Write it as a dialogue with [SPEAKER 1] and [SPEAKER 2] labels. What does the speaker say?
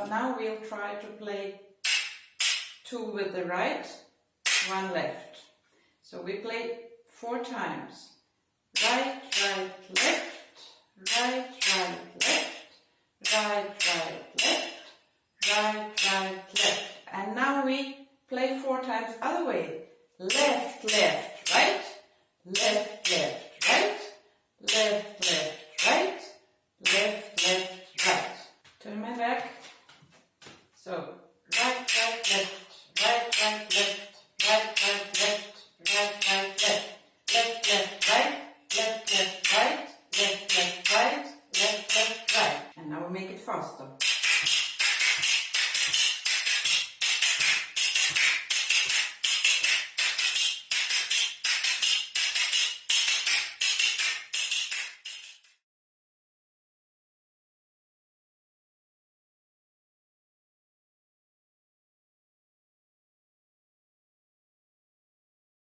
[SPEAKER 1] now we'll try to play 2 with the right, 1 left. So we play 4 times. Right, right, left, right, right, left, right, right, left, right, right, left. And now we play 4 times other way. Left, left, right, left, left, right, left, left, right, left, left, right. Turn my back. So, right, right, left, right, right, left, right, right, left, right, right, left, left, left, right, left, left, right, left, left, right, left, left, right. And now we make it faster.